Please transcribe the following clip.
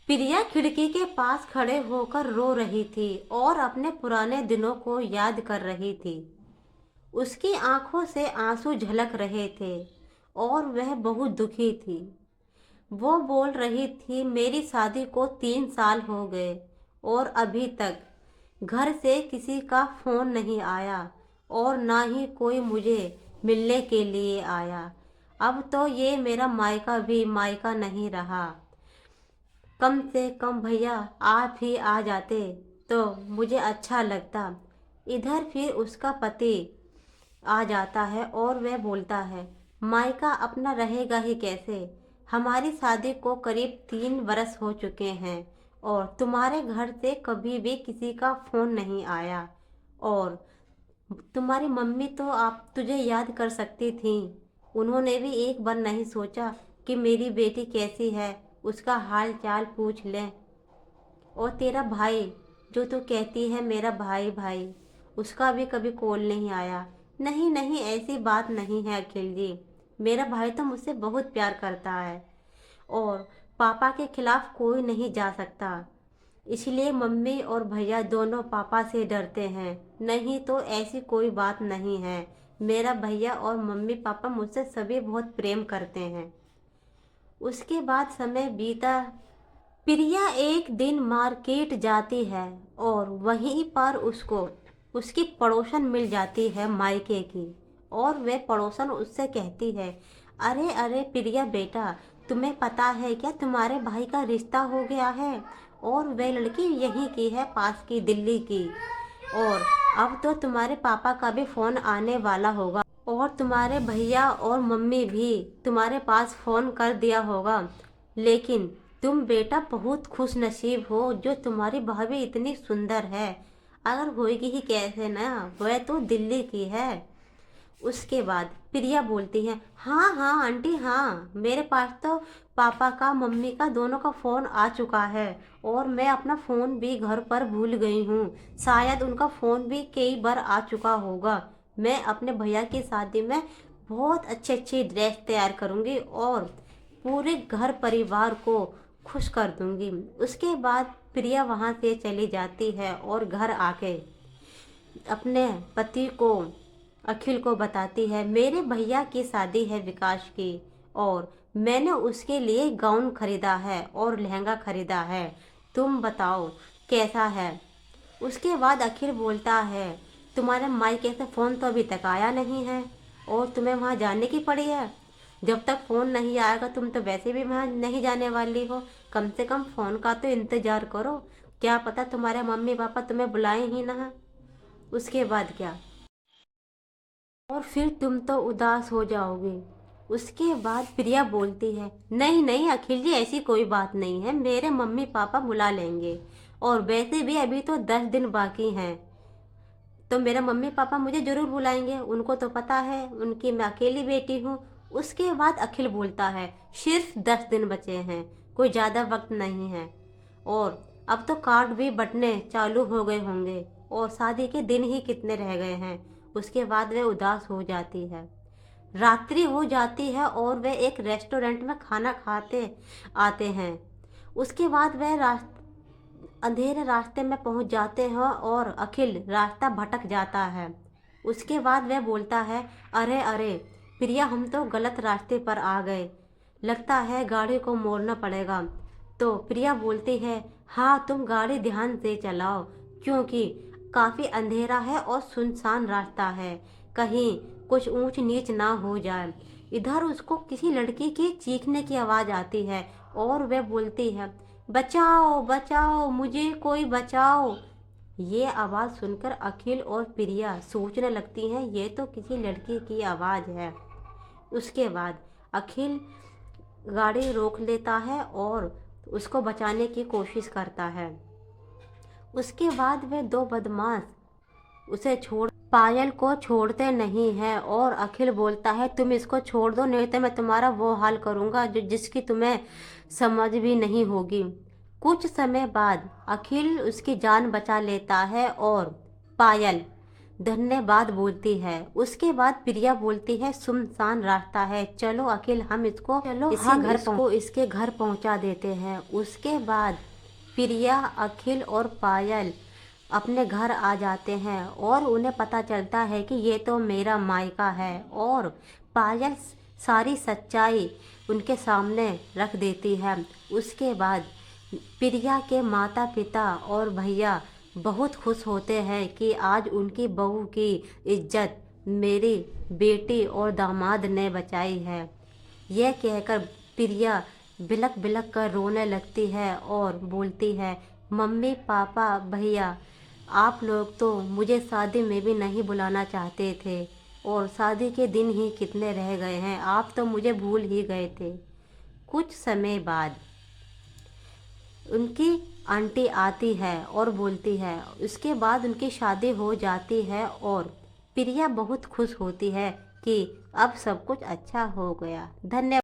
प्रिया खिड़की के पास खड़े होकर रो रही थी और अपने पुराने दिनों को याद कर रही थी। उसकी आंखों से आंसू झलक रहे थे और वह बहुत दुखी थी। वो बोल रही थी, मेरी शादी को 3 साल हो गए और अभी तक घर से किसी का फोन नहीं आया और ना ही कोई मुझे मिलने के लिए आया। अब तो ये मेरा मायका भी मायका नहीं रहा। कम से कम भैया आप ही आ जाते तो मुझे अच्छा लगता। इधर फिर उसका पति आ जाता है और वह बोलता है, मायका अपना रहेगा ही कैसे। हमारी शादी को करीब 3 बरस हो चुके हैं और तुम्हारे घर से कभी भी किसी का फोन नहीं आया। और तुम्हारी मम्मी तो आप तुझे याद कर सकती थी। उन्होंने भी एक बार नहीं सोचा कि मेरी बेटी कैसी है, उसका हाल चाल पूछ लें। और तेरा भाई, जो तू कहती है मेरा भाई भाई, उसका भी कभी कॉल नहीं आया। नहीं नहीं, ऐसी बात नहीं है अखिल जी। मेरा भाई तो मुझसे बहुत प्यार करता है और पापा के खिलाफ कोई नहीं जा सकता। इसलिए मम्मी और भैया दोनों पापा से डरते हैं, नहीं तो ऐसी कोई बात नहीं है। मेरा भैया और मम्मी पापा मुझसे सभी बहुत प्रेम करते हैं। उसके बाद समय बीता। प्रिया एक दिन मार्केट जाती है और वहीं पर उसको उसकी पड़ोसन मिल जाती है मायके की। और वह पड़ोसन उससे कहती है, अरे अरे प्रिया बेटा, तुम्हें पता है क्या तुम्हारे भाई का रिश्ता हो गया है। और वह लड़की यहीं की है, पास की, दिल्ली की। और अब तो तुम्हारे पापा का भी फोन आने वाला होगा और तुम्हारे भैया और मम्मी भी तुम्हारे पास फोन कर दिया होगा। लेकिन तुम बेटा बहुत खुश नसीब हो जो तुम्हारी भाभी इतनी सुंदर है। अगर होएगी ही कैसे ना, वह तो दिल्ली की है। उसके बाद प्रिया बोलती है, हाँ हाँ आंटी, हाँ मेरे पास तो पापा का मम्मी का दोनों का फ़ोन आ चुका है और मैं अपना फ़ोन भी घर पर भूल गई हूँ। शायद उनका फ़ोन भी कई बार आ चुका होगा। मैं अपने भैया की शादी में बहुत अच्छी अच्छी ड्रेस तैयार करूँगी और पूरे घर परिवार को खुश कर दूँगी। उसके बाद प्रिया वहाँ से चली जाती है और घर आके अपने पति को, अखिल को बताती है, मेरे भैया की शादी है विकास की और मैंने उसके लिए गाउन खरीदा है और लहंगा खरीदा है। तुम बताओ कैसा है। उसके बाद अखिल बोलता है, तुम्हारे मायके से फ़ोन तो अभी तक आया नहीं है और तुम्हें वहाँ जाने की पड़ी है। जब तक फ़ोन नहीं आएगा तुम तो वैसे भी वहाँ नहीं जाने वाली हो। कम से कम फ़ोन का तो इंतज़ार करो, क्या पता तुम्हारे मम्मी पापा तुम्हें बुलाएं ही ना। उसके बाद क्या, और फिर तुम तो उदास हो जाओगे। उसके बाद प्रिया बोलती है, नहीं नहीं अखिल जी, ऐसी कोई बात नहीं है, मेरे मम्मी पापा बुला लेंगे और वैसे भी अभी तो 10 दिन बाकी हैं। तो मेरे मम्मी पापा मुझे ज़रूर बुलाएंगे, उनको तो पता है उनकी मैं अकेली बेटी हूँ। उसके बाद अखिल बोलता है, सिर्फ 10 दिन बचे हैं, कोई ज़्यादा वक्त नहीं है और अब तो कार्ड भी बंटने चालू हो गए होंगे और शादी के दिन ही कितने रह गए हैं। उसके बाद वह उदास हो जाती है। रात्रि हो जाती है और वे एक रेस्टोरेंट में खाना खाते आते हैं। उसके बाद वह अंधेरे रास्ते में पहुंच जाते हैं और अखिल रास्ता भटक जाता है। उसके बाद वह बोलता है, अरे अरे प्रिया, हम तो गलत रास्ते पर आ गए, लगता है गाड़ी को मोड़ना पड़ेगा। तो प्रिया बोलती है, हाँ तुम गाड़ी ध्यान से चलाओ क्योंकि काफ़ी अंधेरा है और सुनसान रास्ता है, कहीं कुछ ऊंच नीच ना हो जाए। इधर उसको किसी लड़की की चीखने की आवाज़ आती है और वह बोलती है, बचाओ बचाओ मुझे, कोई बचाओ। ये आवाज़ सुनकर अखिल और प्रिया सोचने लगती हैं, ये तो किसी लड़की की आवाज़ है। उसके बाद अखिल गाड़ी रोक लेता है और उसको बचाने की कोशिश करता है। उसके बाद वे दो बदमाश उसे छोड़ पायल को छोड़ते नहीं हैं और अखिल बोलता है, तुम इसको छोड़ दो नहीं तो मैं तुम्हारा वो हाल करूँगा जो जिसकी तुम्हें समझ भी नहीं होगी। कुछ समय बाद अखिल उसकी जान बचा लेता है और पायल धन्यवाद बोलती है। उसके बाद प्रिया बोलती है, सुनसान रास्ता है, चलो अखिल हम इसके घर पहुंचा देते हैं। उसके बाद प्रिया, अखिल और पायल अपने घर आ जाते हैं और उन्हें पता चलता है कि ये तो मेरा मायका है, और पायल सारी सच्चाई उनके सामने रख देती है। उसके बाद प्रिया के माता पिता और भैया बहुत खुश होते हैं कि आज उनकी बहू की इज्जत मेरी बेटी और दामाद ने बचाई है। यह कहकर प्रिया बिलक बिलक कर रोने लगती है और बोलती है, मम्मी पापा भैया, आप लोग तो मुझे शादी में भी नहीं बुलाना चाहते थे, और शादी के दिन ही कितने रह गए हैं, आप तो मुझे भूल ही गए थे। कुछ समय बाद उनकी आंटी आती है और बोलती है, उसके बाद उनकी शादी हो जाती है और प्रिया बहुत खुश होती है कि अब सब कुछ अच्छा हो गया। धन्यवाद।